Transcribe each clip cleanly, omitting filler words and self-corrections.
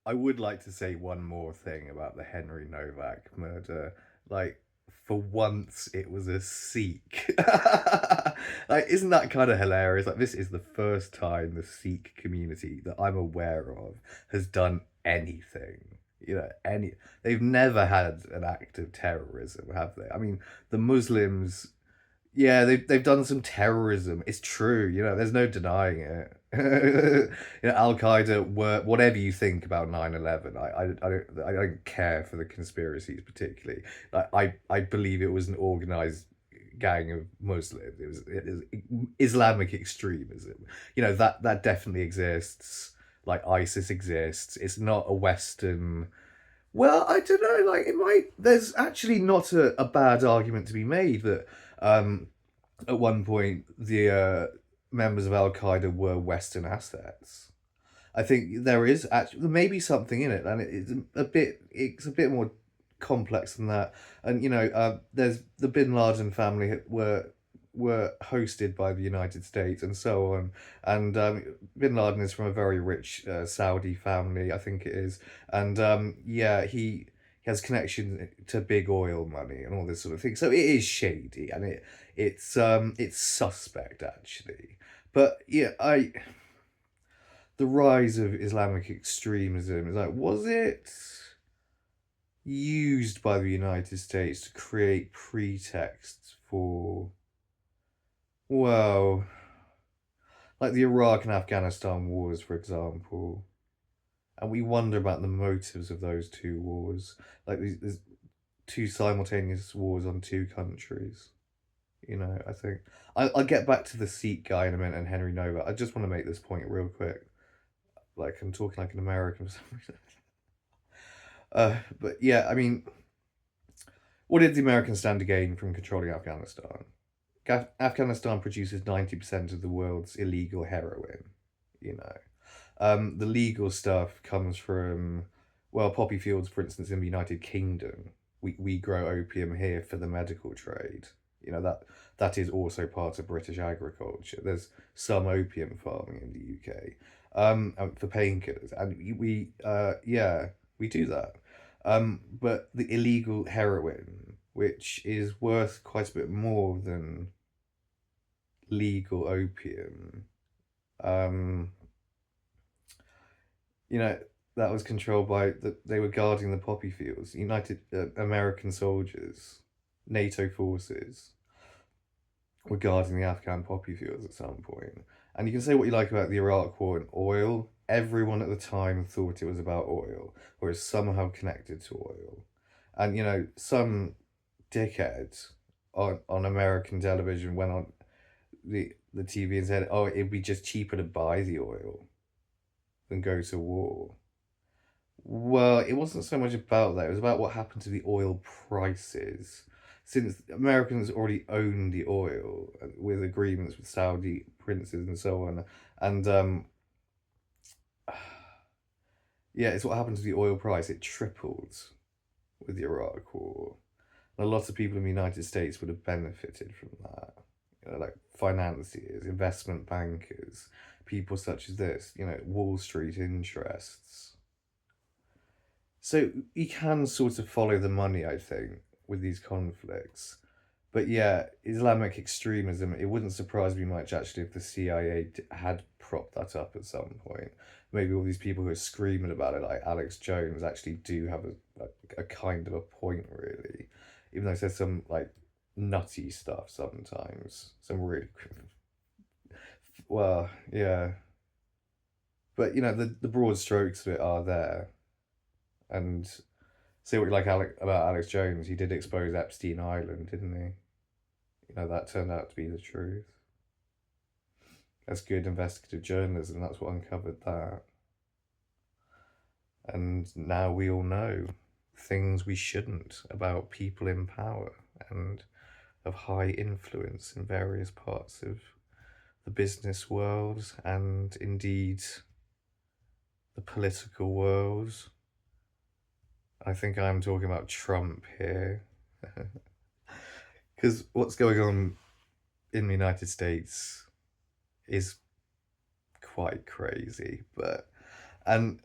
I would like to say one more thing about the Henry Nowak murder. Like, for once, it was a Sikh. Like, isn't that kind of hilarious? Like, this is the first time the Sikh community that I'm aware of has done anything. They've never had an act of terrorism, have they? I mean, the Muslims, yeah, they've done some terrorism. It's true, there's no denying it. Al Qaeda were whatever you think about 9/11. I don't care for the conspiracies particularly. I believe it was an organized gang of Muslims. It was Islamic extremism. That definitely exists. Like ISIS exists. It's not a Western. Well, I don't know. Like it might. There's actually not a bad argument to be made that um, at one point the members of Al Qaeda were Western assets. I think there is actually there may be something in it, and it's a bit more complex than that. And there's the Bin Laden family were hosted by the United States and so on. And Bin Laden is from a very rich Saudi family, I think it is. And yeah, he has connection to big oil money and all this sort of thing. So it is shady, and it's suspect actually. But yeah, I the rise of Islamic extremism is like, was it used by the United States to create pretexts for, well, like the Iraq and Afghanistan wars, for example? And we wonder about the motives of those two wars. Like there's two simultaneous wars on two countries. I think I'll get back to the Sikh guy in a minute and Henry Nowak. I just want to make this point real quick. Like I'm talking like an American for some reason. But yeah, I mean, what did the Americans stand to gain from controlling Afghanistan? Afghanistan produces 90% of the world's illegal heroin. You know, the legal stuff comes from, well, poppy fields, for instance, in the United Kingdom. We grow opium here for the medical trade. That is also part of British agriculture. There's some opium farming in the UK, and for painkillers, and yeah, we do that. But the illegal heroin, which is worth quite a bit more than legal opium, um, you know, that was controlled by they were guarding the poppy fields. United American soldiers, NATO forces were guarding the Afghan poppy fields at some point. And you can say what you like about the Iraq War and oil. Everyone at the time thought it was about oil, or it's somehow connected to oil. And some dickhead on American television went on the TV and said, "Oh, it'd be just cheaper to buy the oil than go to war." Well, it wasn't so much about that. It was about what happened to the oil prices. Since Americans already owned the oil with agreements with Saudi princes and so on. And yeah, it's what happened to the oil price. It tripled with the Iraq War. And a lot of people in the United States would have benefited from that. Like financiers, investment bankers, people such as this, Wall Street interests. So you can sort of follow the money, I think, with these conflicts. But yeah, Islamic extremism, it wouldn't surprise me much actually if the CIA had propped that up at some point. Maybe all these people who are screaming about it, like Alex Jones, actually do have a kind of a point, really. Even though there's some like nutty stuff sometimes. Some really, well, yeah. But the broad strokes of it are there. And say what you like about Alex Jones, he did expose Epstein Island, didn't he? That turned out to be the truth. That's good investigative journalism. That's what uncovered that. And now we all know things we shouldn't about people in power and of high influence in various parts of the business world and indeed the political world. I think I'm talking about Trump here. Because what's going on in the United States is quite crazy. And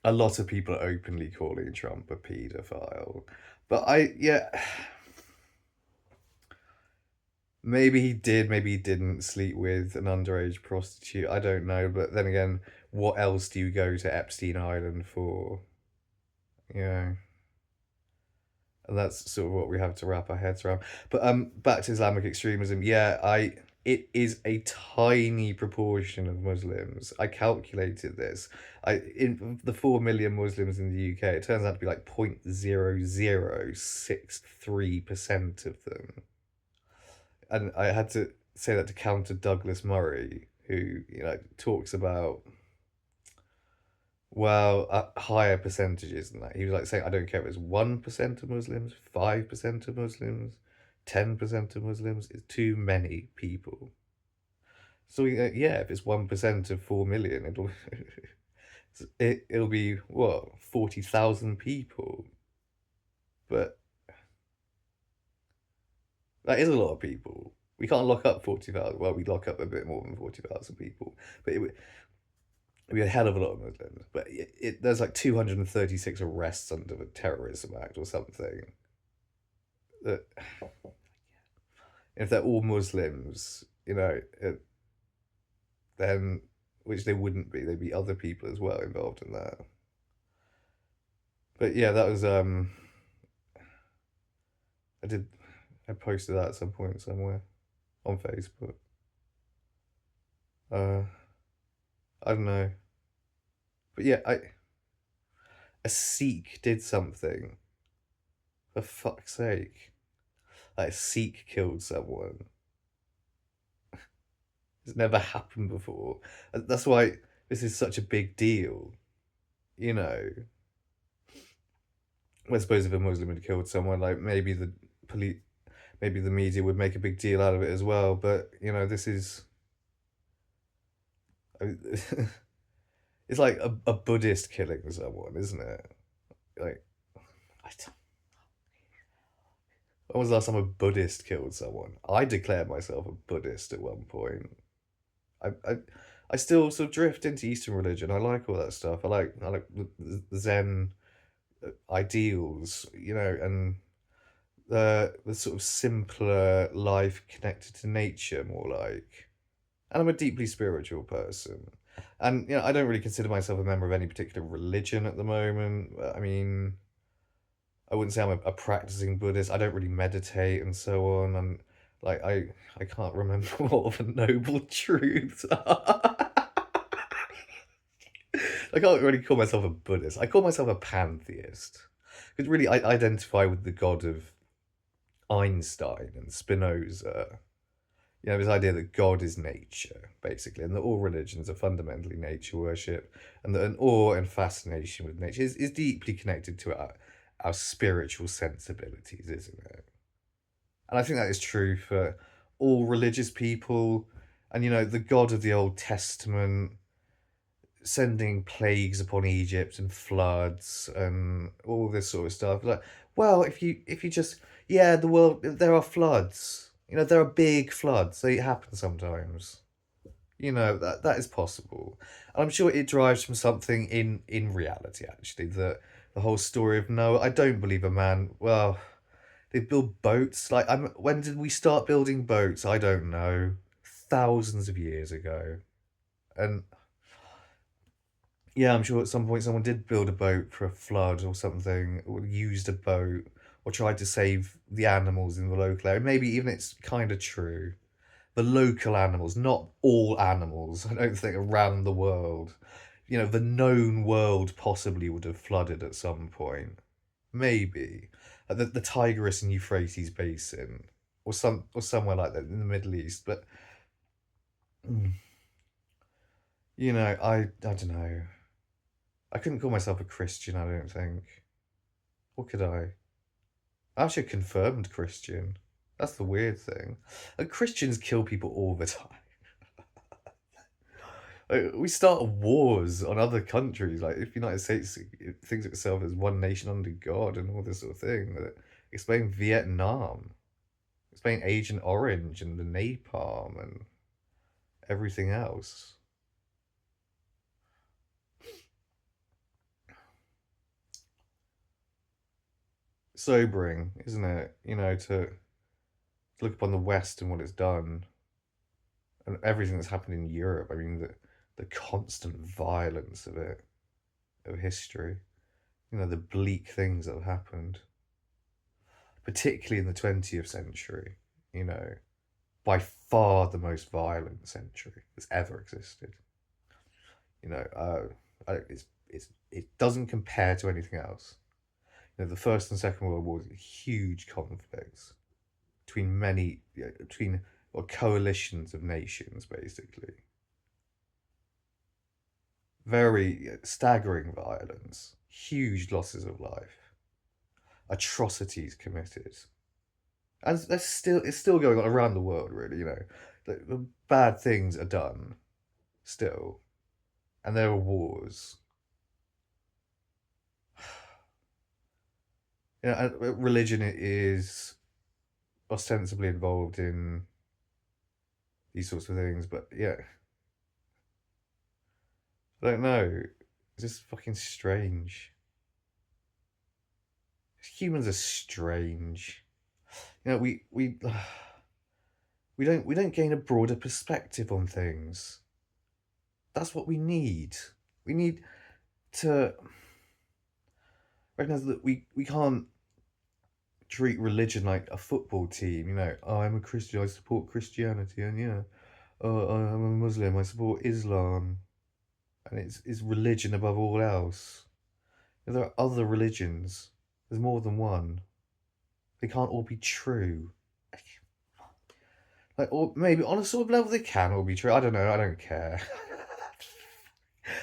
A lot of people are openly calling Trump a paedophile. But yeah, maybe he did, maybe he didn't sleep with an underage prostitute. I don't know. But then again, what else do you go to Epstein Island for? Yeah. And that's sort of what we have to wrap our heads around. But back to Islamic extremism. Yeah, it is a tiny proportion of Muslims. I calculated this. In the 4 million Muslims in the UK, it turns out to be like 0.0063% of them. And I had to say that to counter Douglas Murray, who, talks about, well, higher percentages than that. He was like saying, I don't care if it's 1% of Muslims, 5% of Muslims, 10% of Muslims. It's too many people. So yeah, if it's 1% of 4 million, it'll be what, 40,000 people. But that is a lot of people. We can't lock up 40,000. Well, we lock up a bit more than 40,000 people, but it'd be a hell of a lot of Muslims. But there's like 236 arrests under the Terrorism Act or something. That if they're all Muslims, then, which they wouldn't be, there'd be other people as well involved in that. But yeah, that was I did I posted that at some point somewhere on Facebook. Uh, I don't know, but yeah, a Sikh did something. For fuck's sake, like a Sikh killed someone. It's never happened before. That's why this is such a big deal. You know, I suppose if a Muslim had killed someone, like maybe the police, maybe the media would make a big deal out of it as well. But this is, it's like a Buddhist killing someone, isn't it? Like, I don't, when was the last time a Buddhist killed someone? I declared myself a Buddhist at one point. I, I, I still sort of drift into Eastern religion. I like all that stuff. I like the Zen ideals, and the sort of simpler life connected to nature, more like. And I'm a deeply spiritual person. And I don't really consider myself a member of any particular religion at the moment. I mean, I wouldn't say I'm a practicing Buddhist. I don't really meditate and so on. And like I can't remember what the noble truths are. I can't really call myself a Buddhist. I call myself a pantheist. Because really, I identify with the god of Einstein and Spinoza. This idea that God is nature, basically, and that all religions are fundamentally nature worship, and that an awe and fascination with nature is deeply connected to our spiritual sensibilities, isn't it? And I think that is true for all religious people. And, the God of the Old Testament sending plagues upon Egypt and floods and all this sort of stuff. Like, well, if you just, yeah, the world, there are floods. There are big floods. They happen sometimes. That is possible. And I'm sure it derives from something in reality, actually, that the whole story of Noah. I don't believe a man. Well, they build boats. Like, when did we start building boats? I don't know. Thousands of years ago. And yeah, I'm sure at some point someone did build a boat for a flood or something, or used a boat, or tried to save the animals in the local area. Maybe even it's kind of true. The local animals, not all animals, I don't think, around the world. The known world possibly would have flooded at some point. Maybe. The Tigris and Euphrates basin. Or somewhere like that in the Middle East. But, mm, I don't know. I couldn't call myself a Christian, I don't think. What could I? I'm actually a confirmed Christian. That's the weird thing. Christians kill people all the time. Like, we start wars on other countries. Like, if the United States thinks of itself as one nation under God and all this sort of thing, explain Vietnam, explain Agent Orange and the napalm and everything else. sobering, isn't it? To look upon the West and what it's done, and everything that's happened in Europe. I mean, the constant violence of it, of history. The bleak things that have happened, particularly in the 20th century. You know, by far the most violent century that's ever existed. It doesn't compare to anything else. The First and Second World Wars, huge conflicts between between coalitions of nations, basically. Very staggering violence, huge losses of life, atrocities committed, and it's still going on around the world. Really, the bad things are done still, and there are wars. And religion is ostensibly involved in these sorts of things, but yeah, I don't know. It's just fucking strange. Humans are strange. We we don't gain a broader perspective on things. That's what we need. We need to recognize that we can't treat religion like a football team. Oh, I'm a Christian, I support Christianity, and yeah, oh, I'm a Muslim, I support Islam, and it's religion above all else. There are other religions. There's more than one. They can't all be true. Like, or maybe on a sort of level they can all be true. I don't know. I don't care.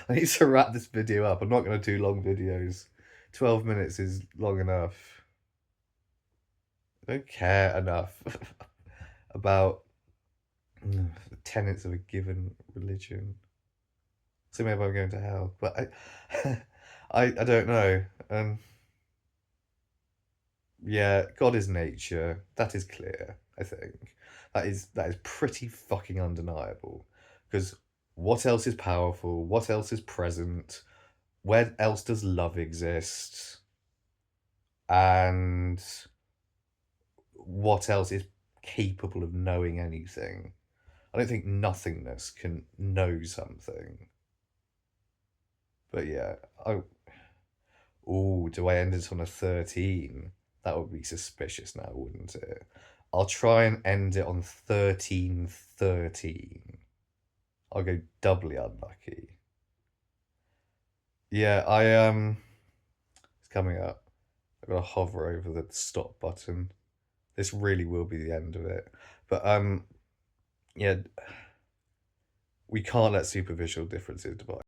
I need to wrap this video up. I'm not going to do long videos. 12 minutes is long enough. I don't care enough about the tenets of a given religion. So maybe I'm going to hell. But I don't know. Yeah, God is nature. That is clear, I think. That is pretty fucking undeniable. Because what else is powerful? What else is present? Where else does love exist? And what else is capable of knowing anything? I don't think nothingness can know something. But yeah, do I end it on a 13? That would be suspicious now, wouldn't it? I'll try and end it on 1313. I'll go doubly unlucky. Yeah, it's coming up. I've got to hover over the stop button. This really will be the end of it. But yeah, we can't let superficial differences divide.